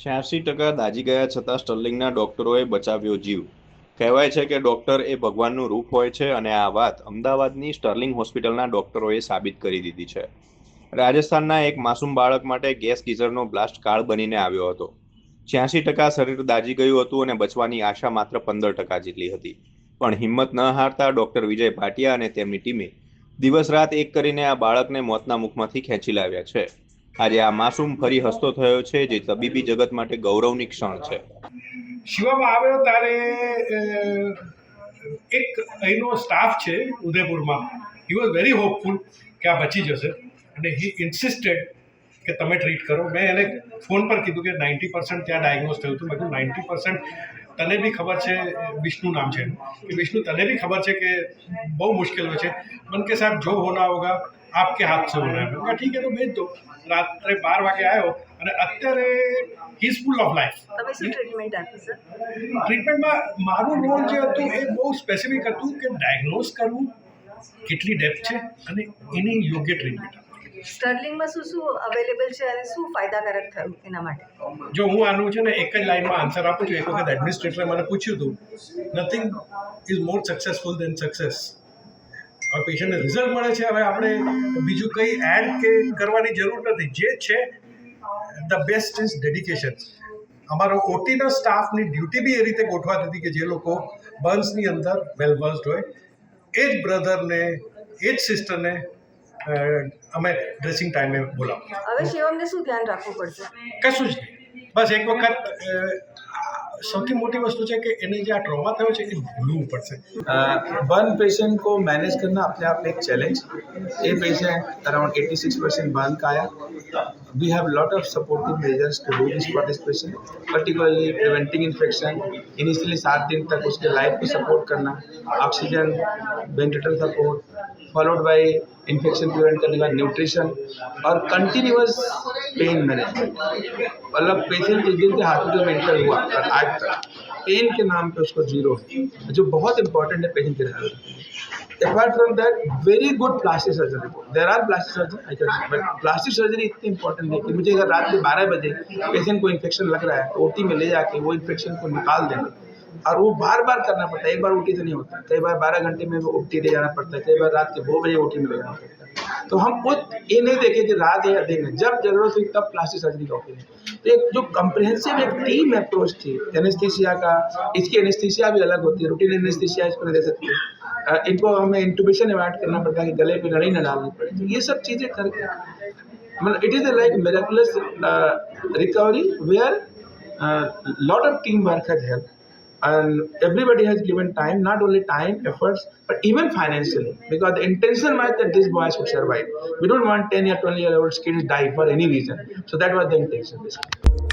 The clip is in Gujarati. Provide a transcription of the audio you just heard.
86% દાઝી ગયા છતાં સ્ટર્લિંગના ડોક્ટરોએ બચાવ્યો જીવ. કહેવાય છે કે ડોક્ટર એ ભગવાનનું રૂપ હોય છે અને આ વાત અમદાવાદની સ્ટર્લિંગ હોસ્પિટલના ડોક્ટરોએ સાબિત કરી દીધી છે. રાજસ્થાનના એક માસૂમ બાળક માટે ગેસ ગીઝરનો બ્લાસ્ટ કાળ બનીને આવ્યો હતો. 86% શરીર દાઝી ગયું હતું અને બચવાની આશા માત્ર 15% જેટલી હતી. પણ હિંમત ન હારતા ડોક્ટર વિજય ભાટિયા અને તેમની ટીમે દિવસ રાત એક કરીને આ બાળકને મોતના મુખમાંથી ખેંચી લાવ્યા છે. આજે આ માસૂમ ફરી હસતો થયો છે, જે તબીબી જગત માટે ગૌરવની ક્ષણ છે. શિવામાં આવ્યો ત્યારે એક અહીંનો સ્ટાફ છે ઉદયપુરમાં, હી વોઝ વેરી હોપફુલ કે આ બચી જશે અને હી ઇન્સિસ્ટેડ કે તમે ટ્રીટ કરો. મેં એને ફોન પર કીધું કે 90% ત્યાં ડાયગ્નોઝ થયું હતું. મેં કીધું 90% તને બી ખબર છે, વિષ્ણુ નામ છે એનું, કે વિષ્ણુ તને બી ખબર છે કે બહુ મુશ્કેલ હોય છે. મને કે સાહેબ જો હોના હોગા આપકે હાથ સે હોના है. મેં ઠીક है तो भेज दो. રાત્રે 12 વાગે આવ્યો અને અત્યારે he is full of life. તમે શું ટ્રીટમેન્ટ આપી સર? ટ્રીટમેન્ટમાં મારું રોલ જે હતું એ બહુ સ્પેસિફિક હતું કે ડાયગ્નોઝ કરવું, કેટલી ડેપ્થ છે અને એની યોગ્ય ટ્રીટમેન્ટ. સ્ટર્લિંગમાં શું શું અવેલેબલ છે અને શું ફાયદાકારક થયું એના માટે? જો હું આનું છે ને એક જ લાઈનમાં આન્સર આપું છું. એક વખત એડમિનિસ્ટ્રેટરે મને પૂછ્યું હતું, nothing is more successful than success. હવે પેશન્ટને રિઝલ્ટ મળે છે, હવે આપણે બીજું કંઈ એડ કે કરવાની જરૂર નથી. જે છે ધ બેસ્ટ ઇઝ ડેડિકેશન. અમારો ઓટીના સ્ટાફની ડ્યુટી બી એ રીતે ગોઠવાતી હતી કે જે લોકો બર્ન્સની અંદર વેલ વર્સ્ડ હોય, એ જ બ્રધરને, એ જ સિસ્ટરને અમે ડ્રેસિંગ ટાઈમે બોલાવો. હવે શિવમને શું ધ્યાન રાખવું પડશે? કશું જ નહીં, બસ એક વખત સૌથી મોટી વસ્તુ છે કે એને જે આ ટ્રોમા થયો છે એ ભૂલવું પડશે. बर्न पेशेंट को मैनेज करना अपने आप में एक चैलेंज. ये पेशेंट अराउंड 86% बर्न का आया. We have lot of supportive measures to do this for this patient, particularly preventing infection. Initially 7 दिन तक उसके लाइफ को सपोर्ट करना, oxygen, ventilator support, followed by infection prevent करने का न्यूट्रिशन और कंटिन्यूअस पेन मैनेजमेंट. मतलब पेशेंट जिस दिन से हॉस्पिटल में एंटर हुआ और आज तक पेन के नाम पे उसको जीरो है, जो बहुत इंपॉर्टेंट है पेशेंट के लिए. Apart from that, very good plastic surgery. There are plastic surgery, but plastic surgery इतनी इंपॉर्टेंट है कि मुझे अगर रात के 12 बजे पेशेंट को इन्फेक्शन लग रहा है तो ओटी में ले जाके वो इन्फेक्शन को निकाल देंगे. और वो बार बार करना पड़ता है, एक बार ओटी से नहीं होता. कई बार 12 घंटे में ओटी ले जाना पड़ता है, कई बार रात के 2 बजे ओटी में ले जाना पड़ता है. तो हम खुद ये नहीं देखें कि रात या दिन है, जब जरूरत हुई तब प्लास्टिक सर्जरी का ओपन है. तो एक जो कंप्रिहेंसिव एक टीम अप्रोच थी एनेस्थीसिया का, इसकी एनेस्थीसिया भी अलग होती है, रूटीन एनेस्थीसिया इसको नहीं दे सकते. इनको हमें इंटुबेशन अवॉइड करना पड़ता है कि गले पे नली न डालनी पड़े. तो ये सब चीज़ें करके मतलब it is like miraculous recovery where lot of teamwork has helped. And everybody has given time, not only time, efforts, but even financially, because the intention was that this boy should survive. We don't want 10 or 20-year-old kids die for any reason. So that was the intention, basically.